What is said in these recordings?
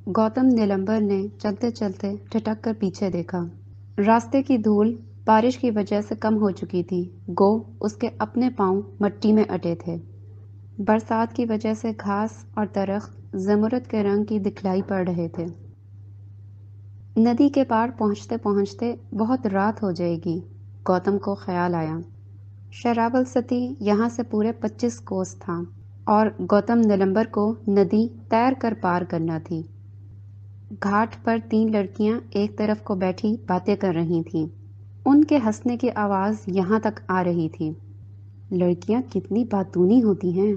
गौतम नीलंबर ने चलते चलते ठिठक कर पीछे देखा। रास्ते की धूल बारिश की वजह से कम हो चुकी थी। गो उसके अपने पांव मट्टी में अटे थे। बरसात की वजह से घास और दरख्त ज़मुरद के रंग की दिखलाई पड़ रहे थे। नदी के पार पहुंचते पहुंचते बहुत रात हो जाएगी, गौतम को ख्याल आया। शरावलसती यहाँ से पूरे 25 कोस था और गौतम नीलंबर को नदी तैर कर पार करना थी। घाट पर 3 लड़कियां एक तरफ को बैठी बातें कर रही थीं। उनके हंसने की आवाज़ यहाँ तक आ रही थी। लड़कियां कितनी बातूनी होती हैं,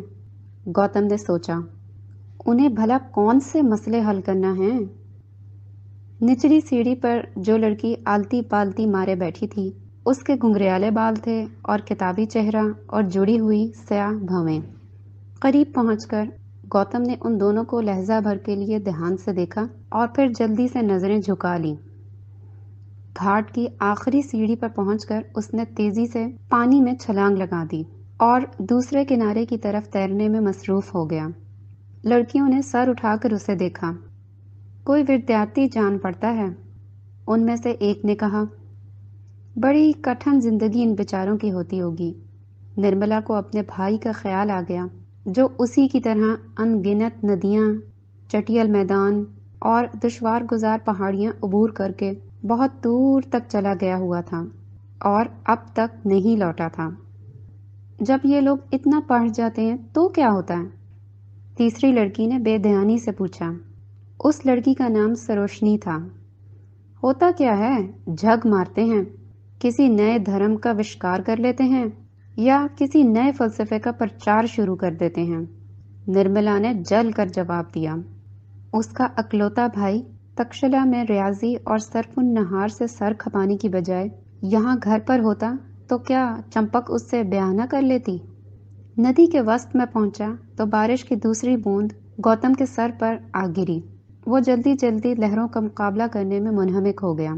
गौतम ने सोचा। उन्हें भला कौन से मसले हल करना है। निचली सीढ़ी पर जो लड़की आलती पालती मारे बैठी थी, उसके घुंघराले बाल थे और किताबी चेहरा और जुड़ी हुई स्याह भवें। करीब पहुंचकर गौतम ने उन दोनों को लहजा भर के लिए ध्यान से देखा और फिर जल्दी से नजरें झुका ली। घाट की आखिरी सीढ़ी पर पहुंचकर उसने तेजी से पानी में छलांग लगा दी और दूसरे किनारे की तरफ तैरने में मसरूफ हो गया। लड़कियों ने सर उठाकर उसे देखा। कोई विद्यार्थी जान पड़ता है, उनमें से एक ने कहा। बड़ी कठिन जिंदगी इन बेचारों की होती होगी। निर्मला को अपने भाई का ख्याल आ गया, जो उसी की तरह अनगिनत नदियाँ, चटियल मैदान और दुश्वार गुजार पहाड़ियाँ अबूर करके बहुत दूर तक चला गया हुआ था और अब तक नहीं लौटा था। जब ये लोग इतना पढ़ जाते हैं तो क्या होता है? तीसरी लड़की ने बेध्यानी से पूछा। उस लड़की का नाम सरोशनी था। होता क्या है, झग मारते हैं, किसी नए धर्म का आविष्कार कर लेते हैं या किसी नए फलसफे का प्रचार शुरू कर देते हैं, निर्मला ने जल कर जवाब दिया। उसका अकलौता भाई तक्षशिला में रियाजी और सरफुन नहार से सर खपाने की बजाय यहाँ घर पर होता तो क्या चंपक उससे ब्याह न कर लेती। नदी के वस्त में पहुंचा तो बारिश की दूसरी बूंद गौतम के सर पर आ गिरी। वो जल्दी जल्दी लहरों का मुकाबला करने में मुनहमिक हो गया।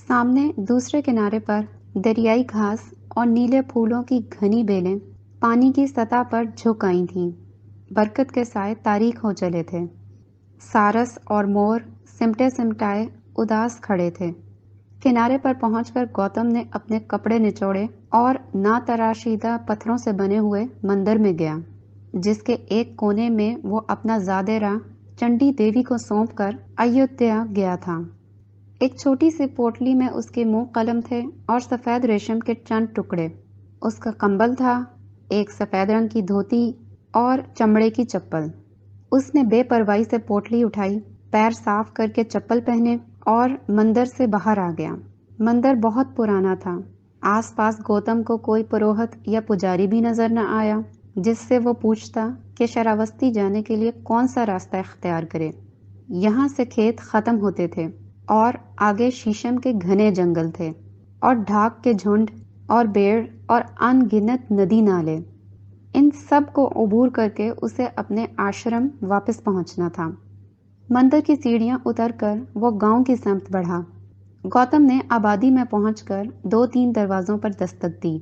सामने दूसरे किनारे पर दरियाई घास और नीले फूलों की घनी बेलें पानी की सतह पर झुक आई थीं। बरकत के साए तारीख हो चले थे। सारस और मोर सिमटे सिमटाए उदास खड़े थे। किनारे पर पहुंचकर गौतम ने अपने कपड़े निचोड़े और ना तराशीदा पत्थरों से बने हुए मंदिर में गया, जिसके एक कोने में वो अपना ज़ादेरा चंडी देवी को सौंपकर अयोध्या गया था। एक छोटी सी पोटली में उसके मुंह कलम थे और सफ़ेद रेशम के चंद टुकड़े। उसका कंबल था, एक सफ़ेद रंग की धोती और चमड़े की चप्पल। उसने बेपरवाही से पोटली उठाई, पैर साफ करके चप्पल पहने और मंदिर से बाहर आ गया। मंदिर बहुत पुराना था। आसपास गौतम को कोई पुरोहित या पुजारी भी नजर न आया जिससे वो पूछता कि शरावस्ती जाने के लिए कौन सा रास्ता इख्तियार करे। यहाँ से खेत खत्म होते थे और आगे शीशम के घने जंगल थे और ढाक के झुंड और बेड़ और अनगिनत नदी नाले। इन सब को अबूर करके उसे अपने आश्रम वापस पहुंचना था। मंदिर की सीढ़ियां उतरकर वो गांव की समत बढ़ा। गौतम ने आबादी में पहुंचकर 2-3 दरवाजों पर दस्तक दी।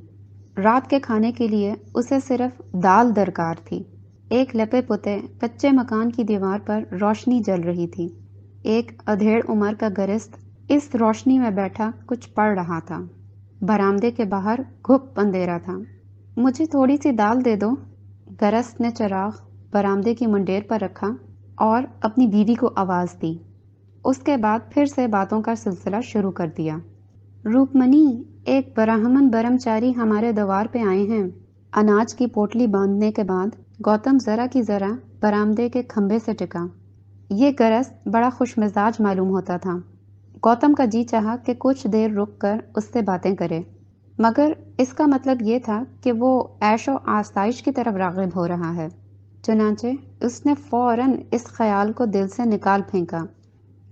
रात के खाने के लिए उसे सिर्फ दाल दरकार थी। एक लपे पुते कच्चे मकान की दीवार पर रोशनी जल रही थी। एक अधेड़ उम्र का गृहस्थ इस रोशनी में बैठा कुछ पढ़ रहा था। बरामदे के बाहर घुप अंधेरा था। मुझे थोड़ी सी दाल दे दो। गृहस्थ ने चिराग बरामदे की मुंडेर पर रखा और अपनी बीवी को आवाज़ दी। उसके बाद फिर से बातों का सिलसिला शुरू कर दिया। रूपमनी, एक ब्राह्मण ब्रह्मचारी हमारे द्वार पे आए हैं। अनाज की पोटली बांधने के बाद गौतम जरा की जरा बरामदे के खंभे से टिका। ये गृहस्थ बड़ा खुशमिजाज मालूम होता था। गौतम का जी चाहा कि कुछ देर रुककर उससे बातें करे, मगर इसका मतलब ये था कि वो ऐशो आसाइश की तरफ राग़िब हो रहा है। चुनांचे उसने फौरन इस ख्याल को दिल से निकाल फेंका।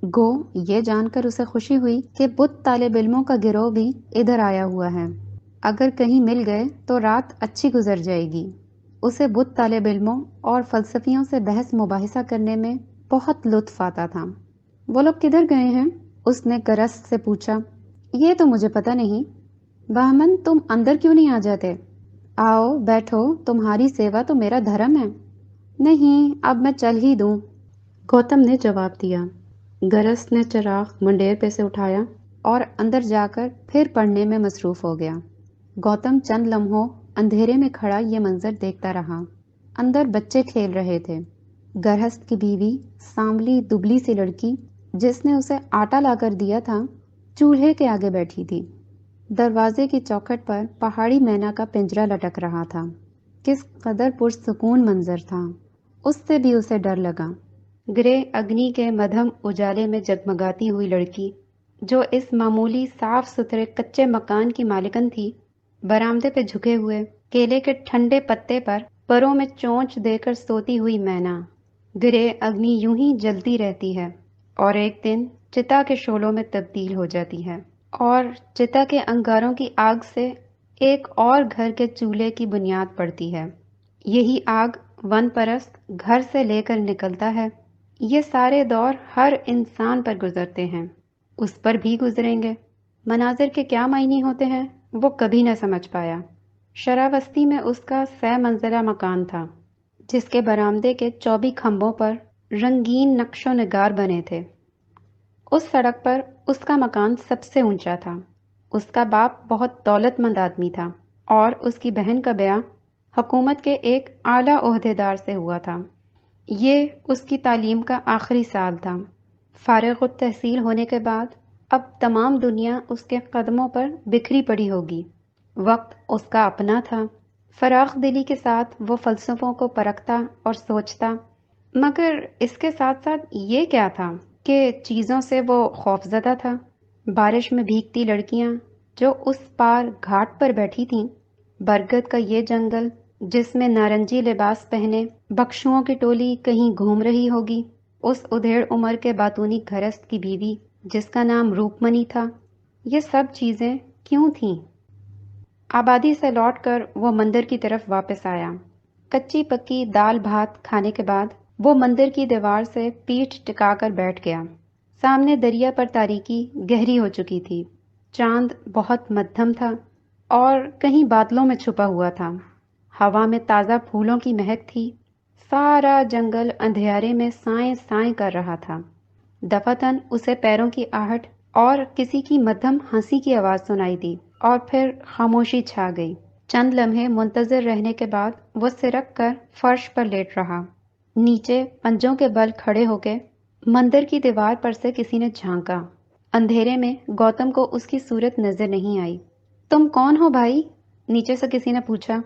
गो ये जानकर उसे खुशी हुई कि बुत तालिब इल्मों का गिरोह भी इधर आया हुआ है। अगर कहीं मिल गए तो रात अच्छी गुजर जाएगी। उसे बुत तालिब इल्मों और फलसफियों से बहस मुबाहिसा करने में बहुत लुत्फ आता था। वो लोग किधर गए हैं? उसने गृहस्थ से पूछा। ये तो मुझे पता नहीं। बामन, तुम अंदर क्यों नहीं आ जाते? आओ बैठो, तुम्हारी सेवा तो मेरा धर्म है। नहीं, अब मैं चल ही दूं। गौतम ने जवाब दिया। गरस्त ने चिराग मुंडेर पे से उठाया और अंदर जाकर फिर पढ़ने में मसरूफ हो गया। गौतम चंद लम्हों अंधेरे में खड़ा ये मंजर देखता रहा। अंदर बच्चे खेल रहे थे। गरहस्थ की बीवी, सांवली दुबली सी लड़की जिसने उसे आटा लाकर दिया था, चूल्हे के आगे बैठी थी। दरवाजे की चौखट पर पहाड़ी मैना का पिंजरा लटक रहा था। किस कदर पुरसुकून मंजर था। उससे भी उसे डर लगा। ग्रे अग्नि के मध्यम उजाले में जगमगाती हुई लड़की, जो इस मामूली साफ सुथरे कच्चे मकान की मालिकन थी, बरामदे पे झुके हुए केले के ठंडे पत्ते पर परों में चोंच देकर सोती हुई मैना। ग्रे अग्नि यूं ही जलती रहती है और एक दिन चिता के शोलों में तब्दील हो जाती है, और चिता के अंगारों की आग से एक और घर के चूल्हे की बुनियाद पड़ती है। यही आग वन परस्त घर से लेकर निकलता है। ये सारे दौर हर इंसान पर गुजरते हैं, उस पर भी गुजरेंगे। मनाजिर के क्या मायने होते हैं वो कभी न समझ पाया। शरावस्ती में उसका 6 मंजिला मकान था, जिसके बरामदे के 24 खंभों पर रंगीन नक्शो निगार बने थे। उस सड़क पर उसका मकान सबसे ऊंचा था। उसका बाप बहुत दौलतमंद आदमी था और उसकी बहन का ब्याह हुकूमत के एक आला ओहदेदार से हुआ था। ये उसकी तालीम का आखिरी साल था। फारिग तहसील होने के बाद अब तमाम दुनिया उसके कदमों पर बिखरी पड़ी होगी। वक्त उसका अपना था। फराख दिली के साथ वो फ़लसफ़ों को परखता और सोचता, मगर इसके साथ साथ ये क्या था कि चीज़ों से वो खौफज़दा था। बारिश में भीगती लड़कियाँ जो उस पार घाट पर बैठी थीं, बरगद का ये जंगल जिसमें नारंगी लिबास पहने बख्शुओं की टोली कहीं घूम रही होगी, उस उधेड़ उम्र के बातूनी गृहस्थ की बीवी जिसका नाम रूपमनी था, ये सब चीज़ें क्यों थीं? आबादी से लौटकर वो मंदिर की तरफ वापस आया। कच्ची पक्की दाल भात खाने के बाद वो मंदिर की दीवार से पीठ टिकाकर बैठ गया। सामने दरिया पर तारीकी गहरी हो चुकी थी। चांद बहुत मध्यम था और कहीं बादलों में छुपा हुआ था। हवा में ताज़ा फूलों की महक थी। सारा जंगल अंधेरे में साएं साएं कर रहा था। दफातन उसे पैरों की आहट और किसी की मध्यम हंसी की आवाज़ सुनाई दी और फिर खामोशी छा गई। चंद लम्हे मुंतज़िर रहने के बाद वो सिरक कर फर्श पर लेट रहा। नीचे पंजों के बल खड़े होके मंदिर की दीवार पर से किसी ने झांका। अंधेरे में गौतम को उसकी सूरत नजर नहीं आई। तुम कौन हो भाई? नीचे से किसी ने पूछा।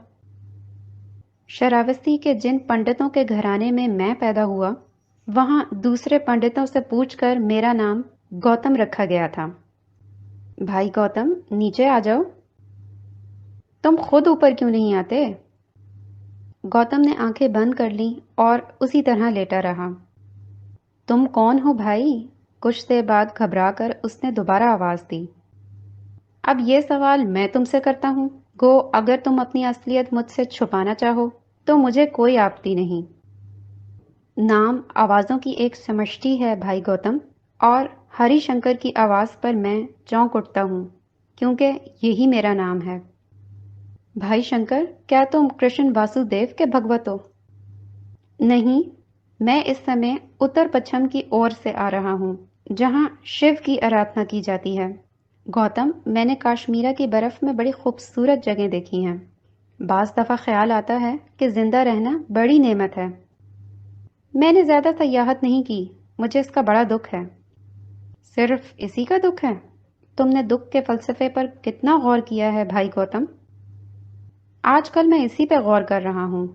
शरावस्ती के जिन पंडितों के घराने में मैं पैदा हुआ, वहां दूसरे पंडितों से पूछकर मेरा नाम गौतम रखा गया था। भाई गौतम, नीचे आ जाओ। तुम खुद ऊपर क्यों नहीं आते? गौतम ने आंखें बंद कर लीं और उसी तरह लेटा रहा। तुम कौन हो भाई? कुछ देर बाद घबरा कर उसने दोबारा आवाज दी। अब ये सवाल मैं तुमसे करता हूँ। गो, अगर तुम अपनी असलियत मुझसे छुपाना चाहो तो मुझे कोई आपत्ति नहीं। नाम आवाज़ों की एक समष्टि है भाई गौतम, और हरिशंकर की आवाज़ पर मैं चौंक उठता हूँ, क्योंकि यही मेरा नाम है। भाई शंकर, क्या तुम कृष्ण वासुदेव के भगवत हो? नहीं, मैं इस समय उत्तर पश्चिम की ओर से आ रहा हूँ, जहाँ शिव की आराधना की जाती है। गौतम, मैंने काश्मीरा की बर्फ में बड़ी खूबसूरत जगह देखी हैं। बाज़ दफ़ा ख्याल आता है कि जिंदा रहना बड़ी नेमत है। मैंने ज़्यादा सयाहत नहीं की, मुझे इसका बड़ा दुख है। सिर्फ इसी का दुख है? तुमने दुख के फलसफे पर कितना गौर किया है भाई गौतम? आजकल मैं इसी पे गौर कर रहा हूँ।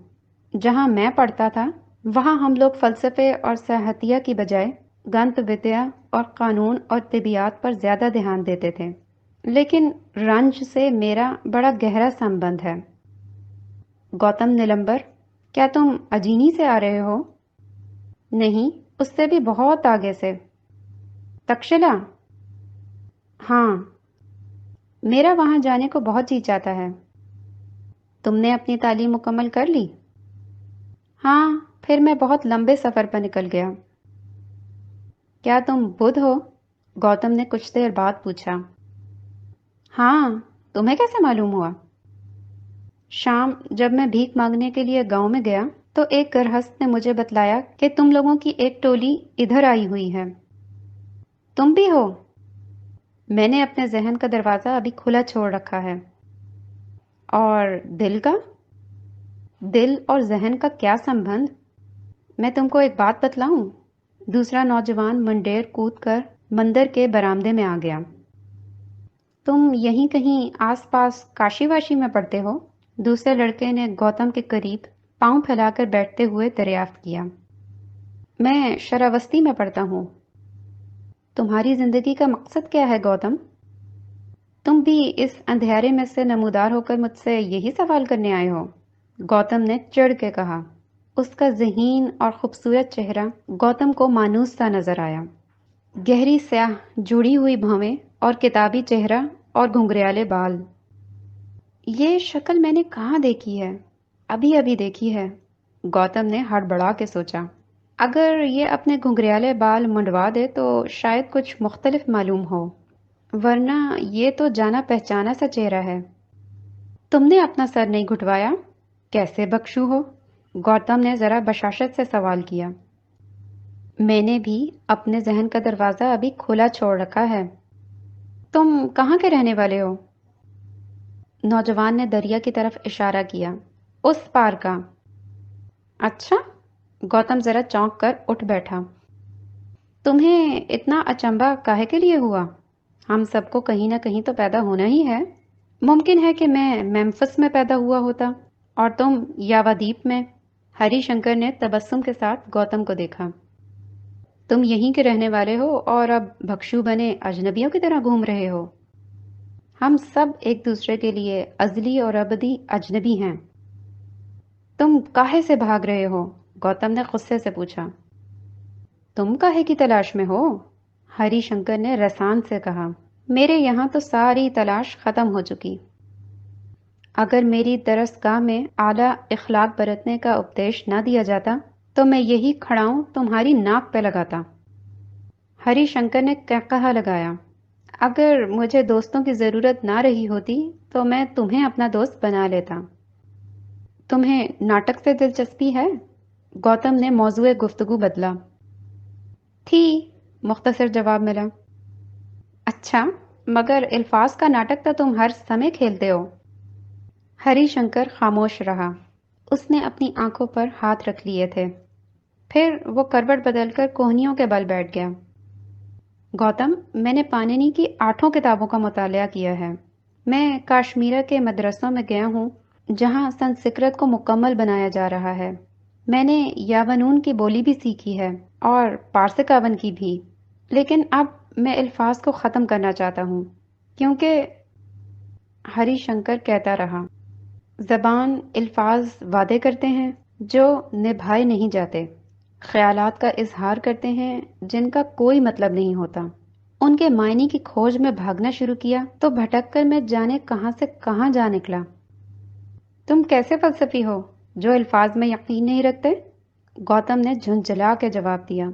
जहाँ मैं पढ़ता था, वहाँ हम लोग फलसफे और सयाहतिया की बजाय गणित विद्या और कानून और तिबियात पर ज़्यादा ध्यान देते थे। लेकिन रंज से मेरा बड़ा गहरा संबंध है। गौतम निलंबर, क्या तुम अजीनी से आ रहे हो? नहीं, उससे भी बहुत आगे से। तक्षशिला? हाँ, मेरा वहाँ जाने को बहुत जी चाहता है। तुमने अपनी तालीम मुकम्मल कर ली? हाँ, फिर मैं बहुत लंबे सफ़र पर निकल गया। क्या तुम बुद्ध हो? गौतम ने कुछ देर बाद पूछा। हाँ, तुम्हें कैसे मालूम हुआ? शाम जब मैं भीख मांगने के लिए गांव में गया, تو ایک گرہست نے مجھے بتلایا کہ تم لوگوں کی ایک ٹولی ادھر آئی ہوئی ہے۔ تم بھی ہو؟ میں نے اپنے ذہن کا دروازہ ابھی کھلا چھوڑ رکھا ہے۔ اور دل کا؟ دل اور ذہن کا کیا سمبند؟ میں تم کو ایک بات بتلاؤں؟ دوسرا نوجوان منڈیر کود کر مندر کے برآمدے میں آ گیا۔ تم یہیں کہیں آس پاس کاشی واشی میں پڑھتے ہو؟ دوسرے لڑکے نے گوتم کے قریب پاؤں پھیلا کر بیٹھتے ہوئے دریافت کیا۔ میں شراوستی میں پڑھتا ہوں۔ تمہاری زندگی کا مقصد کیا ہے گوتم؟ تم بھی اس اندھیرے میں سے نمودار ہو کر مجھ سے یہی سوال کرنے آئے ہو؟ گوتم نے چڑھ کے کہا۔ اس کا ذہین اور خوبصورت چہرہ گوتم کو مانوس سا نظر آیا۔ گہری سیاہ جڑی ہوئی بھویں اور کتابی چہرہ اور گھنگریالے بال۔ یہ شکل میں نے کہاں دیکھی ہے؟ ابھی ابھی دیکھی ہے، گوتم نے ہڑبڑا کے سوچا۔ اگر یہ اپنے گھنگریالے بال منڈوا دے تو شاید کچھ مختلف معلوم ہو، ورنہ یہ تو جانا پہچانا سا چہرہ ہے۔ تم نے اپنا سر نہیں گھٹوایا؟ کیسے بخشو ہو؟ گوتم نے ذرا بشاشت سے سوال کیا۔ میں نے بھی اپنے ذہن کا دروازہ ابھی کھلا چھوڑ رکھا ہے۔ تم کہاں کے رہنے والے ہو؟ نوجوان نے دریا کی طرف اشارہ کیا۔ اس پار کا۔ اچھا، گوتم ذرا چونک کر اٹھ بیٹھا۔ تمہیں اتنا اچنبھا کاہے کے لیے ہوا؟ ہم سب کو کہیں نہ کہیں تو پیدا ہونا ہی ہے۔ ممکن ہے کہ میں میمفس میں پیدا ہوا ہوتا اور تم یاوادیپ میں۔ ہری شنکر نے تبسم کے ساتھ گوتم کو دیکھا۔ تم یہیں کے رہنے والے ہو اور اب بھکشو بنے اجنبیوں کی طرح گھوم رہے ہو؟ ہم سب ایک دوسرے کے لیے ازلی اور ابدی اجنبی ہیں۔ تم کاہے سے بھاگ رہے ہو؟ گوتم نے غصے سے پوچھا۔ تم کاہے کی تلاش میں ہو؟ ہری شنکر نے رسان سے کہا۔ میرے یہاں تو ساری تلاش ختم ہو چکی۔ اگر میری درسگاہ میں اعلیٰ اخلاق برتنے کا اپدیش نہ دیا جاتا تو میں یہی کھڑاؤں تمہاری ناک پہ لگاتا۔ ہری شنکر نے قہقہا لگایا۔ اگر مجھے دوستوں کی ضرورت نہ رہی ہوتی تو میں تمہیں اپنا دوست بنا لیتا۔ تمہیں ناٹک سے دلچسپی ہے؟ گوتم نے موضوع گفتگو بدلا۔ تھی، مختصر جواب ملا۔ اچھا، مگر الفاظ کا ناٹک تو تم ہر سمے کھیلتے ہو۔ ہری شنکر خاموش رہا۔ اس نے اپنی آنکھوں پر ہاتھ رکھ لیے تھے۔ پھر وہ کروٹ بدل کر کوہنیوں کے بل بیٹھ گیا۔ گوتم، میں نے پانینی کی 8 کتابوں کا مطالعہ کیا ہے۔ میں کاشمیرہ کے مدرسوں میں گیا ہوں جہاں سنسکرت کو مکمل بنایا جا رہا ہے۔ میں نے یاونون کی بولی بھی سیکھی ہے اور پارسکاون کی بھی، لیکن اب میں الفاظ کو ختم کرنا چاہتا ہوں کیونکہ ہری شنکر کہتا رہا، زبان الفاظ وعدے کرتے ہیں جو نبھائے نہیں جاتے، خیالات کا اظہار کرتے ہیں جن کا کوئی مطلب نہیں ہوتا۔ ان کے معنی کی کھوج میں بھاگنا شروع کیا تو بھٹک کر میں جانے کہاں سے کہاں جا نکلا۔ تم کیسے فلسفی ہو جو الفاظ میں یقین نہیں رکھتے؟ گوتم نے جھنجھلا کے جواب دیا۔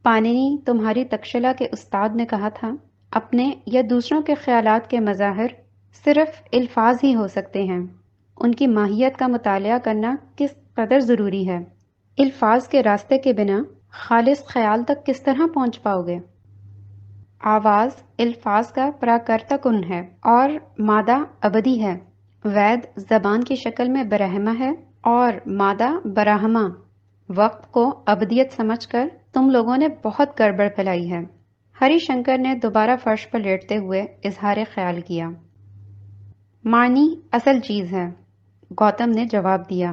پانینی تمہاری تکشلا کے استاد نے کہا تھا، اپنے یا دوسروں کے خیالات کے مظاہر صرف الفاظ ہی ہو سکتے ہیں۔ ان کی ماہیت کا مطالعہ کرنا کس قدر ضروری ہے۔ الفاظ کے راستے کے بنا خالص خیال تک کس طرح پہنچ پاؤ گے؟ آواز الفاظ کا پراکرتا کن ہے اور مادہ ابدی ہے۔ وید زبان کی شکل میں برہما ہے اور مادہ براہما۔ وقت کو ابدیت سمجھ کر تم لوگوں نے بہت گڑبڑ پھیلائی ہے۔ ہری شنکر نے دوبارہ فرش پر لیٹتے ہوئے اظہار خیال کیا۔ معنی اصل چیز ہے، گوتم نے جواب دیا۔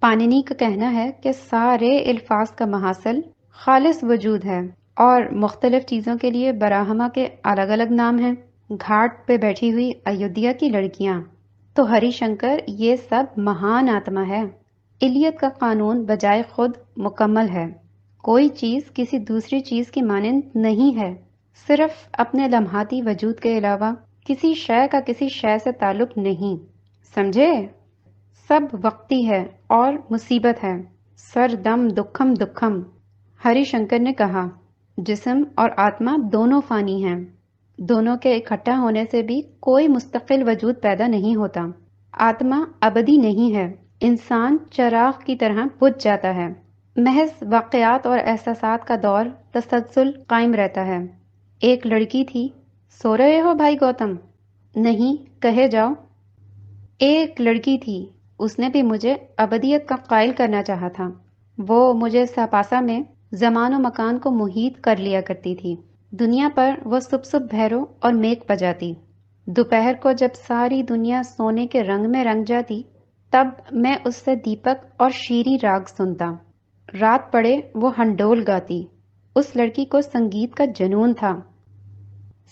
پانینی کا کہنا ہے کہ سارے الفاظ کا محاصل خالص وجود ہے اور مختلف چیزوں کے لیے براہما کے الگ الگ نام ہیں۔ گھاٹ پہ بیٹھی ہوئی ایودھیا کی لڑکیاں، تو ہری شنکر یہ سب مہان آتما ہے۔ الیت کا قانون بجائے خود مکمل ہے۔ کوئی چیز کسی دوسری چیز کی مانند نہیں ہے، صرف اپنے لمحاتی وجود کے علاوہ کسی شے کا کسی شے سے تعلق نہیں، سمجھے؟ سب وقتی ہے اور مصیبت ہے، سر دم دکھم دکھم۔ ہری شنکر نے کہا، جسم اور آتما دونوں فانی ہیں، دونوں کے اکٹھا ہونے سے بھی کوئی مستقل وجود پیدا نہیں ہوتا۔ آتما ابدی نہیں ہے، انسان چراغ کی طرح بجھ جاتا ہے۔ محض واقعات اور احساسات کا دور تسلسل قائم رہتا ہے۔ ایک لڑکی تھی۔ سو رہے ہو بھائی گوتم؟ نہیں، کہے جاؤ۔ ایک لڑکی تھی، اس نے بھی مجھے ابدیت کا قائل کرنا چاہا تھا۔ وہ مجھے سپاسا میں زمان و مکان کو محیط کر لیا کرتی تھی۔ دنیا پر وہ صبح بھیرو اور میک بجاتی۔ دوپہر کو جب ساری دنیا سونے کے رنگ میں رنگ جاتی، تب میں اس سے دیپک اور شیری راگ سنتا۔ رات پڑے وہ ہنڈول گاتی۔ اس لڑکی کو سنگیت کا جنون تھا۔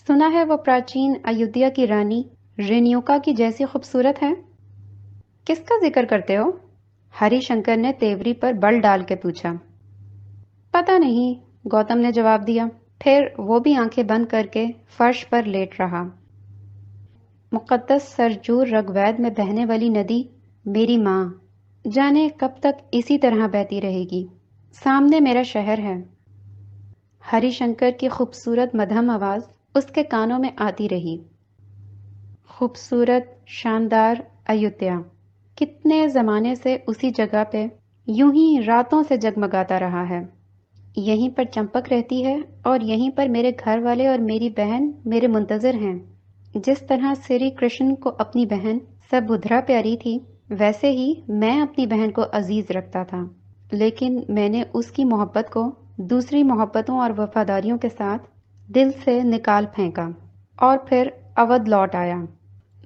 سنا ہے وہ پراچین ایودھیا کی رانی رینیوکا کی جیسی خوبصورت ہے؟ کس کا ذکر کرتے ہو؟ ہری شنکر نے تیوری پر بل ڈال کے پوچھا۔ پتہ نہیں، گوتم نے جواب دیا۔ پھر وہ بھی آنکھیں بند کر کے فرش پر لیٹ رہا۔ مقدس سرجور رگوید میں بہنے والی ندی میری ماں، جانے کب تک اسی طرح بہتی رہے گی۔ سامنے میرا شہر ہے۔ ہری شنکر کی خوبصورت مدھم آواز اس کے کانوں میں آتی رہی۔ خوبصورت، شاندار ایودھیا کتنے زمانے سے اسی جگہ پہ یوں ہی راتوں سے جگمگاتا رہا ہے۔ یہیں پر چمپک رہتی ہے اور یہیں پر میرے گھر والے اور میری بہن میرے منتظر ہیں۔ جس طرح سری کرشن کو اپنی بہن سبودھرا پیاری تھی، ویسے ہی میں اپنی بہن کو عزیز رکھتا تھا، لیکن میں نے اس کی محبت کو دوسری محبتوں اور وفاداریوں کے ساتھ دل سے نکال پھینکا اور پھر اودھ لوٹ آیا۔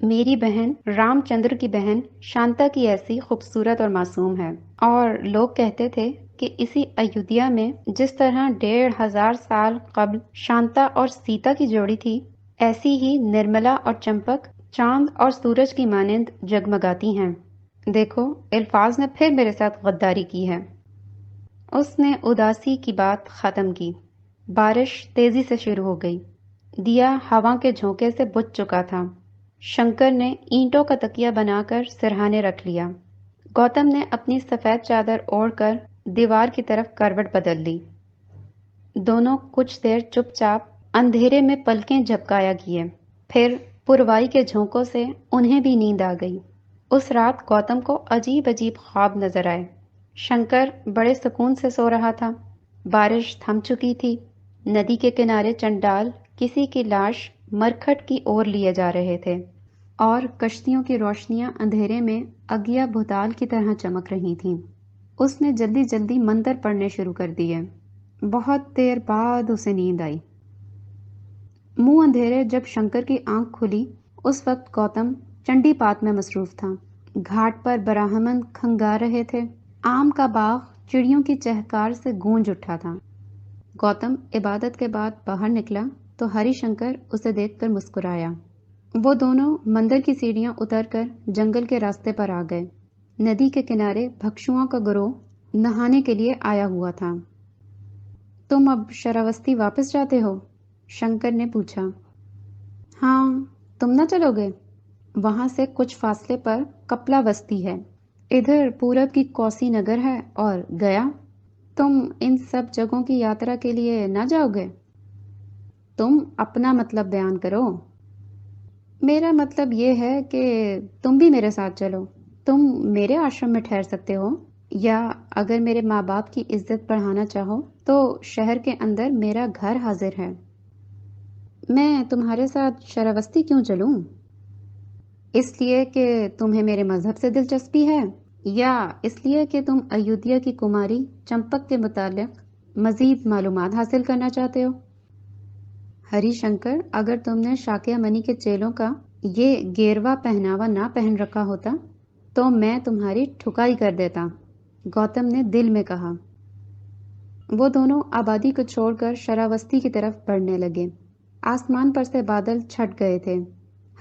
میری بہن رام چندر کی بہن شانتا کی ایسی خوبصورت اور معصوم ہے، اور لوگ کہتے تھے کہ اسی ایودھیا میں جس طرح 1500 سال قبل شانتا اور سیتا کی جوڑی تھی، ایسی ہی نرملا اور چمپک چاند اور سورج کی مانند جگمگاتی ہیں۔ دیکھو، الفاظ نے پھر میرے ساتھ غداری کی ہے۔ اس نے اداسی کی بات ختم کی۔ بارش تیزی سے شروع ہو گئی۔ دیا ہوا کے جھونکے سے بجھ چکا تھا۔ شنکر نے اینٹوں کا تکیہ بنا کر سرہانے رکھ لیا۔ گوتم نے اپنی سفید چادر اوڑھ کر دیوار کی طرف کروٹ بدل لی۔ دونوں کچھ دیر چپ چاپ اندھیرے میں پلکیں جھپکایا کیے، پھر پروائی کے جھونکوں سے انہیں بھی نیند آ گئی۔ اس رات گوتم کو عجیب عجیب خواب نظر آئے۔ شنکر بڑے سکون سے سو رہا تھا۔ بارش تھم چکی تھی۔ ندی کے کنارے چنڈال کسی کی لاش مرکھٹ کی اور لیے جا رہے تھے، اور کشتیوں کی روشنیاں اندھیرے میں اگیا بھوتال کی طرح چمک رہی تھیں۔ اس نے جلدی جلدی منتر پڑھنے شروع کر دیے۔ بہت دیر بعد اسے نیند آئی۔ منہ اندھیرے جب شنکر کی آنکھ کھلی، اس وقت گوتم چنڈی پات میں مصروف تھا۔ گھاٹ پر براہمن کھنگا رہے تھے۔ آم کا باغ چڑیوں کی چہکار سے گونج اٹھا تھا۔ گوتم عبادت کے بعد باہر نکلا تو ہری شنکر اسے دیکھ کر مسکرایا۔ وہ دونوں مندر کی سیڑھیاں اتر کر جنگل کے راستے پر آ گئے۔ ندی کے کنارے بھکشوؤں کا گروہ نہانے کے لیے آیا ہوا تھا۔ تم اب شراوستی واپس جاتے ہو؟ شنکر نے پوچھا۔ ہاں، تم نہ چلو گے؟ وہاں سے کچھ فاصلے پر کپلا بستی ہے، ادھر پورب کی کوسی نگر ہے، اور گیا۔ تم ان سب جگہوں کی یاترا کے لیے نہ جاؤ گے؟ تم اپنا مطلب بیان کرو۔ میرا مطلب یہ ہے کہ تم بھی میرے ساتھ چلو۔ تم میرے آشرم میں ٹھہر سکتے ہو، یا اگر میرے ماں باپ کی عزت بڑھانا چاہو تو شہر کے اندر میرا گھر حاضر ہے۔ میں تمہارے ساتھ شراوستی کیوں چلوں؟ اس لیے کہ تمہیں میرے مذہب سے دلچسپی ہے، یا اس لیے کہ تم ایودھیا کی کماری چمپک کے متعلق مزید معلومات حاصل کرنا چاہتے ہو؟ ہری شنکر، اگر تم نے شاکیہ منی کے چیلوں کا یہ گیروا پہناوا نہ پہن رکھا ہوتا تو میں تمہاری ٹھکائی کر دیتا، گوتم نے دل میں کہا۔ وہ دونوں آبادی کو چھوڑ کر شراوستی کی طرف بڑھنے لگے۔ آسمان پر سے بادل چھٹ گئے تھے۔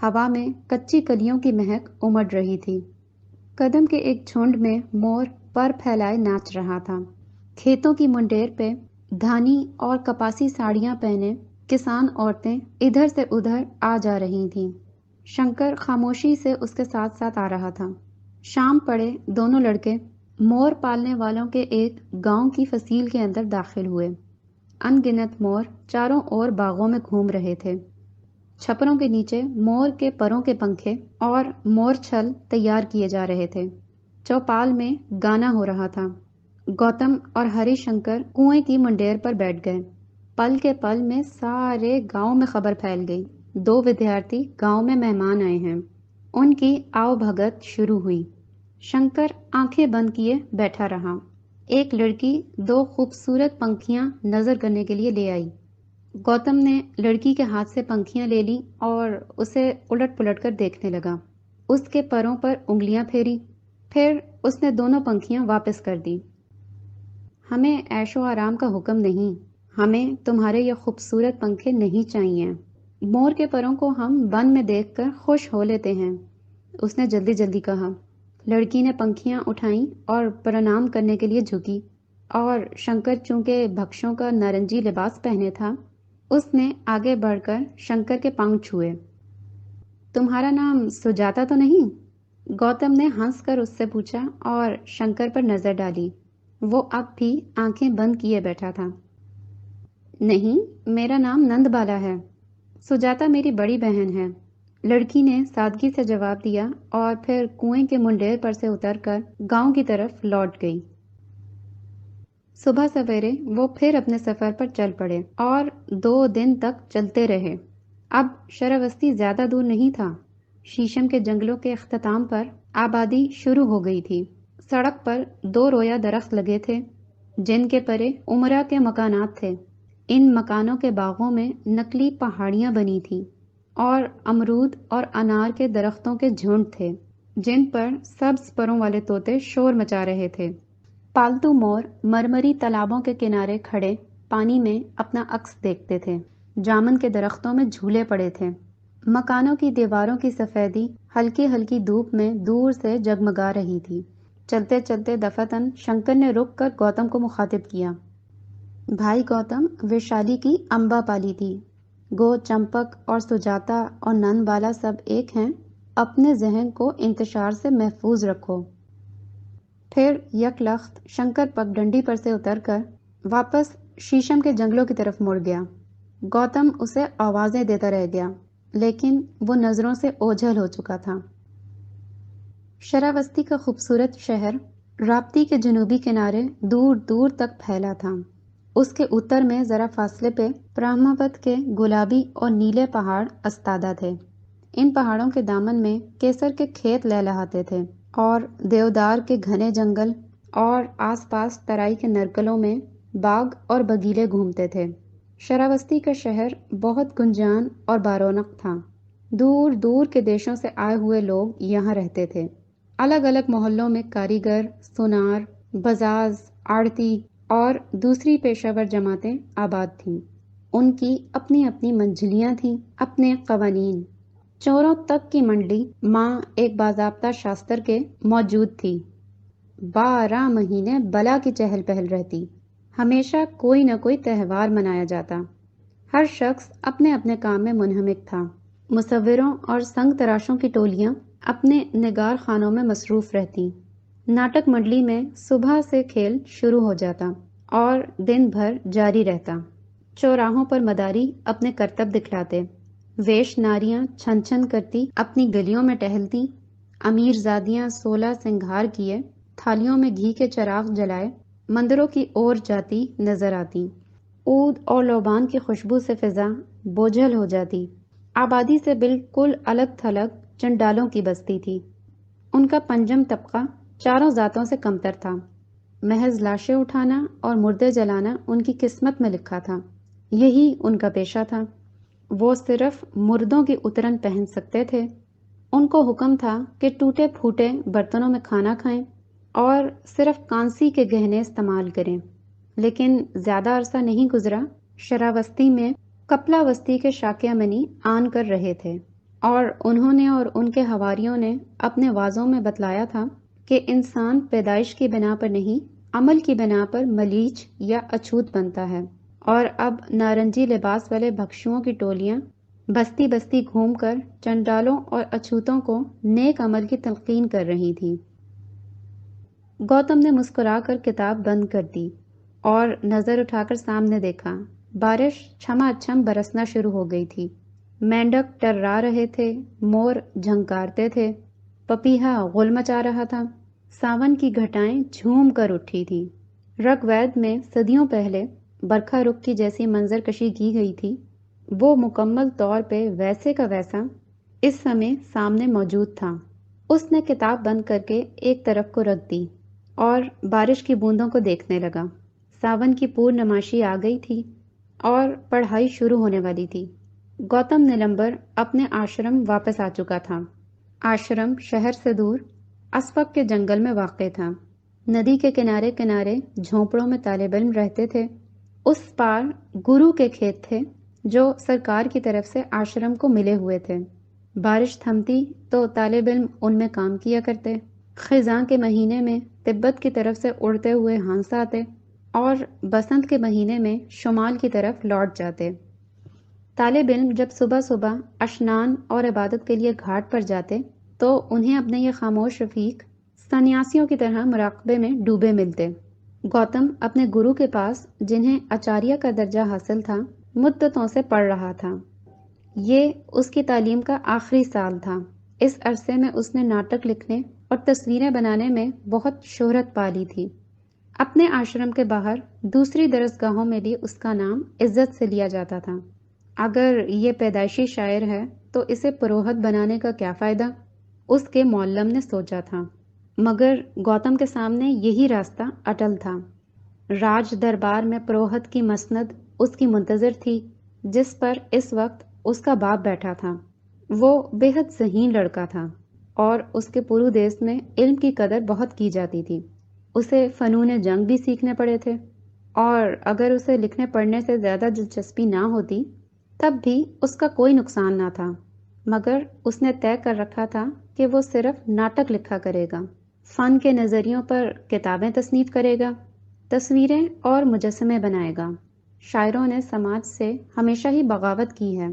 ہوا میں کچی کلیوں کی مہک امڈ رہی تھی۔ قدم کے ایک جھنڈ میں مور پر پھیلائے ناچ رہا تھا۔ کھیتوں کی منڈیر پہ دھانی اور کپاسی ساڑیاں پہنے کسان عورتیں ادھر سے ادھر آ جا رہی تھیں۔ شنکر خاموشی سے اس کے ساتھ ساتھ آ رہا تھا۔ شام پڑے دونوں لڑکے مور پالنے والوں کے ایک گاؤں کی فصیل کے اندر داخل ہوئے۔ ان گنت مور چاروں اور باغوں میں گھوم رہے تھے۔ چھپروں کے نیچے مور کے پروں کے پنکھے اور مور چھل تیار کیے جا رہے تھے۔ चौपाल में गाना हो रहा था। गौतम और हरिशंकर कुएं की मुंडेर पर बैठ गए। पल के पल में सारे गांव में खबर फैल गई। 2 विद्यार्थी गांव में मेहमान आए हैं। उनकी आओ भगत शुरू हुई। शंकर आंखें बंद किए बैठा रहा। एक लड़की 2 खूबसूरत पंखियां नजर करने के लिए ले आई। गौतम ने लड़की के हाथ से पंखियां ले ली और उसे उलट पुलट कर देखने लगा। उसके परों पर उंगलियां फेरी, फिर उसने दोनों पंखियां वापस कर दी। हमें ऐशो आराम का हुक्म नहीं, हमें तुम्हारे ये खूबसूरत पंखे नहीं चाहिए। मोर के परों को हम वन में देखकर खुश हो लेते हैं, उसने जल्दी जल्दी कहा। लड़की ने पंखियां उठाईं और प्रणाम करने के लिए झुकी, और शंकर चूंकि भक्षों का नारंगी लिबास पहने था, उसने आगे बढ़कर शंकर के पांव छुए। तुम्हारा नाम सुजाता तो नहीं? गौतम ने हंसकर उससे पूछा और शंकर पर नजर डाली। वो अब भी आंखें बंद किए बैठा था। नहीं, मेरा नाम नंदबाला है। सुजाता मेरी बड़ी बहन है, लड़की ने सादगी से जवाब दिया और फिर कुएं के मुंडेर पर से उतरकर गांव की तरफ लौट गई। सुबह सवेरे वो फिर अपने सफर पर चल पड़े और 2 दिन तक चलते रहे। अब शरावस्ती ज्यादा दूर नहीं था। शीशम के जंगलों के अख्ताम पर आबादी शुरू हो गई थी। सड़क पर 2 रोया दरख्त लगे थे, जिनके परे उमरा के मकानात थे। इन मकानों के बागों में नकली पहाड़ियां बनी थी और अमरूद और अनार के दरख्तों के झुंड थे, जिन पर सब्ज परों वाले तोते शोर मचा रहे थे। पालतू मोर मरमरी तालाबों के किनारे खड़े पानी में अपना अक्स देखते थे। जामुन के दरख्तों में झूले पड़े थे। मकानों की दीवारों की सफेदी हल्की हल्की धूप में दूर से जगमगा रही थी। चलते चलते दफातन शंकर ने रुक कर गौतम को मुखातिब किया। भाई गौतम, वैशाली की अम्बा पाली थी। गो, चंपक और सुजाता और नंदबाला सब एक हैं। अपने जहन को इंतशार से महफूज रखो। फिर यकलख्त शंकर पगडंडी पर से उतरकर वापस शीशम के जंगलों की तरफ मुड़ गया। गौतम उसे आवाजें देता रह गया, लेकिन वो नजरों से ओझल हो चुका था। शरावस्ती का खूबसूरत शहर राप्ती के जनूबी किनारे दूर दूर तक फैला था। उसके उत्तर में जरा फासले पे ब्रह्मवत के गुलाबी और नीले पहाड़ अस्तादा थे। इन पहाड़ों के दामन में केसर के खेत लहलहाते थे और देवदार के घने जंगल और आसपास तराई के नरकलों में बाग और बगीले घूमते थे। शरावस्ती का शहर बहुत गुंजान और बारौनक था। दूर दूर के देशों से आए हुए लोग यहाँ रहते थे। अलग अलग मोहल्लों में कारीगर, सुनार, बजाज, आड़ती और दूसरी पेशावर जमातें आबाद थीं। उनकी अपनी अपनी मंजिलियाँ थीं, अपने कवानीन। चोरों तक की मंडली माँ एक बाज़ाब्ता शास्त्र के मौजूद थी। 12 महीने बला की चहल पहल रहती। हमेशा कोई न कोई त्यौहार मनाया जाता। हर शख्स अपने अपने काम में मुनहमिक था। मुसव्विरों और संग तराशों की टोलियां अपने निगार खानों में मसरूफ रहती। नाटक मंडली में सुबह से खेल शुरू हो जाता और दिन भर जारी रहता। चौराहों पर मदारी अपने करतब दिखलाते। वेश नारियां छन छन करती अपनी गलियों में टहलती। अमीरजादियां 16 सिंगार किए थालियों में घी के चिराग जलाए मंदिरों की ओर जाती नजर आती। ऊद और लोबान की खुशबू से फिजा बोझल हो जाती। आबादी से बिल्कुल अलग थलग चंडालों की बस्ती थी। उनका पंजम तबका चारों जातों से कमतर था। महज लाशें उठाना और मुर्दे जलाना उनकी किस्मत में लिखा था। यही उनका पेशा था। वो सिर्फ मुर्दों की उतरन पहन सकते थे। उनको हुक्म था कि टूटे फूटे बर्तनों में खाना खाएं और सिर्फ कांसी के गहने इस्तेमाल करें। लेकिन ज्यादा अरसा नहीं गुजरा, शरावस्ती में कपलावस्ती के शाकिया मनी आन कर रहे थे और उन्होंने और उनके हवारियों ने अपने वाजों में बतलाया था कि इंसान पैदाइश की बिना पर नहीं, अमल की बिना पर मलीच या अछूत बनता है। और अब नारंगी लिबास वाले भक्षुओं की टोलियां बस्ती बस्ती घूमकर चंडालों और अछूतों को नेक अमल की तलकीन कर रही थी। गौतम ने मुस्कुराकर किताब बंद कर दी और नजर उठाकर सामने देखा। बारिश छमाछम बरसना शुरू हो गई थी। मेंढक टर्रा रहे थे, मोर झंकारते थे, पपीहा गुल मचा रहा था। सावन की घटाएं झूम कर उठी थीं। ऋग्वेद में सदियों पहले बरखा रुख की जैसी मंजरकशी की गई थी, वो मुकम्मल तौर पे वैसे का वैसा इस समय सामने मौजूद था। उसने किताब बंद करके एक तरफ को रख दी और बारिश की बूंदों को देखने लगा। सावन की पूर्णमासी आ गई थी और पढ़ाई शुरू होने वाली थी। गौतम नीलंबर अपने आश्रम वापस आ चुका था। आश्रम शहर से दूर अस्फक के जंगल में वाक़ था। नदी के किनारे किनारे झोंपड़ों में तालिब इल्म रहते थे। उस पार गुरु के खेत थे जो सरकार की तरफ से आश्रम को मिले हुए थे। बारिश थमती तो तालिब इल्म उनमें काम किया करते। खिज़ां के महीने में तिब्बत की तरफ से उड़ते हुए हंस आते और बसंत के महीने में शुमाल की तरफ लौट जाते। तालिब इल्म जब सुबह सुबह अशनान और इबादत के लिए घाट पर जाते तो उन्हें अपने ये खामोश रफीक सन्यासियों की तरह मुराकबे में डूबे मिलते। गौतम अपने गुरु के पास, जिन्हें आचार्य का दर्जा हासिल था, मुद्दतों से पढ़ रहा था। ये उसकी तालीम का आखिरी साल था। इस अरसे में उसने नाटक लिखने और तस्वीरें बनाने में बहुत शोहरत पा ली थी। अपने आश्रम के बाहर दूसरी दरसगाहों में भी उसका नाम इज्जत से लिया जाता था। अगर ये पैदाइशी शायर है तो इसे पुरोहित बनाने का क्या फ़ायदा, उसके मौल्लम ने सोचा था। मगर गौतम के सामने यही रास्ता अटल था। राज दरबार में पुरोहित की मसनद उसकी मुंतज़र थी, जिस पर इस वक्त उसका बाप बैठा था। वो बेहद ज़हीन लड़का था और उसके पूरे देश में इल्म की कदर बहुत की जाती थी। उसे फ़नून जंग भी सीखने पड़े थे और अगर उसे लिखने पढ़ने से ज़्यादा दिलचस्पी ना होती तब भी उसका कोई नुकसान ना था। मगर उसने तय कर रखा था कि वो सिर्फ नाटक लिखा करेगा, फ़न के नज़रियों पर किताबें तसनीफ़ करेगा, तस्वीरें और मुजस्समे बनाएगा। शायरों ने समाज से हमेशा ही बगावत की है,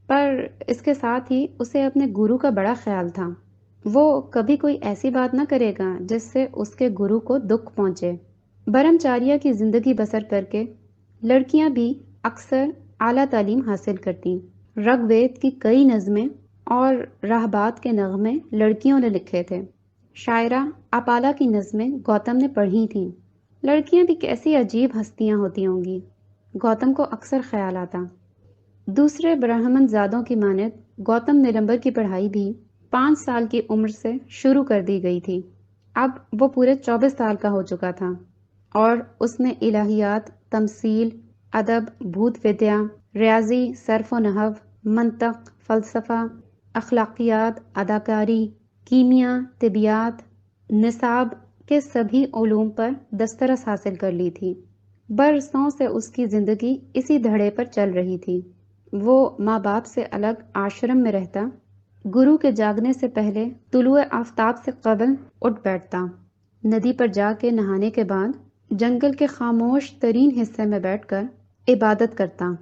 पर इसके साथ ही उसे अपने गुरु का बड़ा ख्याल था। वो कभी कोई ऐसी बात न करेगा जिससे उसके गुरु को दुख पहुँचे। ब्रह्मचार्य की ज़िंदगी बसर करके लड़कियां भी अक्सर आला तालीम हासिल करती। ऋग्वेद की कई नज़में और राहबात के नग़मे लड़कियों ने लिखे थे। शायरा अपाला की नज़में गौतम ने पढ़ी थीं। लड़कियां भी कैसी अजीब हस्तियां होती होंगी, गौतम को अक्सर ख्याल आता। दूसरे ब्राह्मण ज़ादों की मानद गौतम नीलंबर की पढ़ाई भी 5 साल की उम्र से शुरू कर दी गई थी। अब वो पूरे 24 साल का हो चुका था और उसने इलाहियात, तमसील, अदब, भूत विद्या, रियाजी, सर्फ व नहव, मंतक, फ़लसफ़ा, अखलाकियात, अदाकारी, कीमिया, तिबियात, निसाब के सभी उलूम पर दस्तरस हासिल कर ली थी। बरसों से उसकी ज़िंदगी इसी धड़े पर चल रही थी। वो माँ बाप से अलग आश्रम में रहता, गुरु के जागने से पहले तुलुए आफताब से कबल उठ बैठता, नदी पर जाके नहाने के बाद जंगल के खामोश तरीन हिस्से में बैठकर इबादत करता।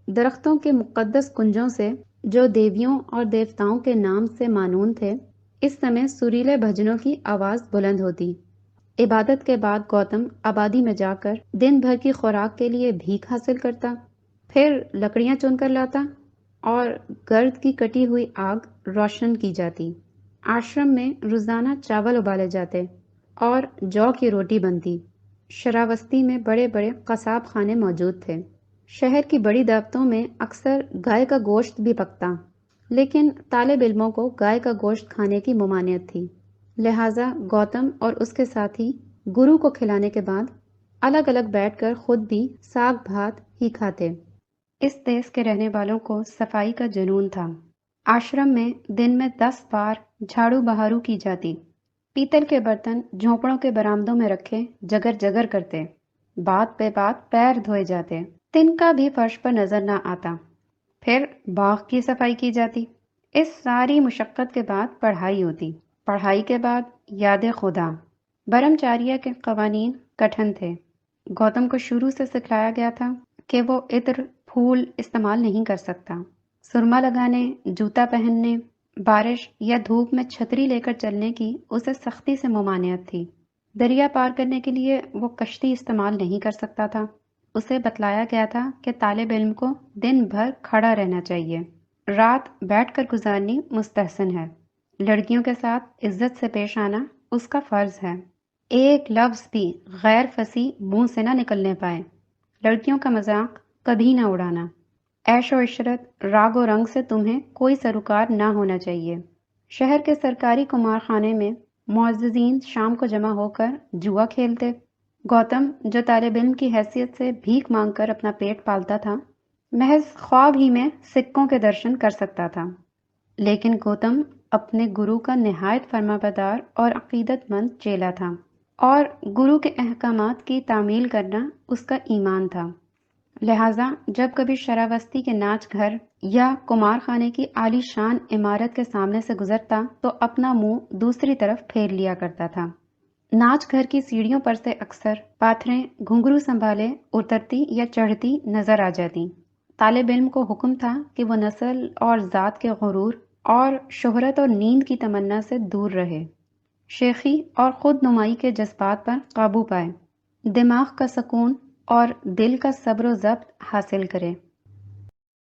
दरख्तों के मुक़द्दस कुंजों से, जो देवियों और देवताओं के नाम से मानून थे, इस समय सुरीले भजनों की आवाज़ बुलंद होती। इबादत के बाद गौतम आबादी में जाकर दिन भर की खुराक के लिए भीख हासिल करता, फिर लकड़ियाँ चुनकर लाता और गर्द की कटी हुई आग रोशन की जाती। आश्रम में रोज़ाना चावल उबाले जाते और जौ की रोटी बनती। शरावस्ती में बड़े बड़े कसाब खाने मौजूद थे। शहर की बड़ी दावतों में अक्सर गाय का गोश्त भी पकता, लेकिन तालिब इल्मों को गाय का गोश्त खाने की ममानियत थी। लिहाजा गौतम और उसके साथी गुरु को खिलाने के बाद अलग अलग बैठकर खुद भी साग भात ही खाते। इस देश के रहने वालों को सफाई का जुनून था। आश्रम में दिन में 10 बार झाड़ू बहारू की जाती। पीतल के बर्तन झोंपड़ों के बरामदों में रखे जगर जगर करते। बात पे बात पैर धोए जाते। तिनका भी फर्श पर नजर ना आता। फिर बाग की सफाई की जाती। इस सारी मुशक्कत के बाद पढ़ाई होती। पढ़ाई के बाद याद खुदा। ब्रह्मचार्य के कवानीन कठिन थे। गौतम को शुरू से सिखाया गया था कि वो इत्र फूल इस्तेमाल नहीं कर सकता। सुरमा लगाने, जूता पहनने, बारिश या धूप में छतरी लेकर चलने की उसे सख्ती से ममानियत थी। दरिया पार करने के लिए वो कश्ती इस्तेमाल नहीं कर सकता था। उसे बतलाया गया था कि तालिब इल्म को दिन भर खड़ा रहना चाहिए, रात बैठकर गुजारनी मुस्तहसन है। लड़कियों के साथ इज्जत से पेश आना اس کا فرض ہے۔ ایک لفظ بھی غیر فصیح منہ سے نہ نکلنے پائے۔ لڑکیوں کا مذاق کبھی نہ اڑانا۔ عیش و عشرت، راگ و رنگ سے تمہیں کوئی سروکار نہ ہونا چاہیے۔ شہر کے سرکاری کمار خانے میں معززین شام کو جمع ہو کر جوا کھیلتے۔ گوتم، جو طالب علم کی حیثیت سے بھیک مانگ کر اپنا پیٹ پالتا تھا، محض خواب ہی میں سکوں کے درشن کر سکتا تھا، لیکن گوتم اپنے گرو کا نہایت فرمانبردار اور عقیدت مند چیلا تھا، اور گرو کے احکامات کی تعمیل کرنا اس کا ایمان تھا۔ لہٰذا جب کبھی شراوستی کے ناچ گھر یا کمار خانے کی عالی شان عمارت کے سامنے سے گزرتا تو اپنا منہ دوسری طرف پھیر لیا کرتا تھا۔ ناچ گھر کی سیڑھیوں پر سے اکثر پاتھریں گھنگرو سنبھالے اترتی یا چڑھتی نظر آ جاتی۔ طالب علم کو حکم تھا کہ وہ نسل اور ذات کے غرور اور شہرت اور نیند کی تمنا سے دور رہے، شیخی اور خود نمائی کے جذبات پر قابو پائے، دماغ کا سکون اور دل کا صبر و ضبط حاصل کرے۔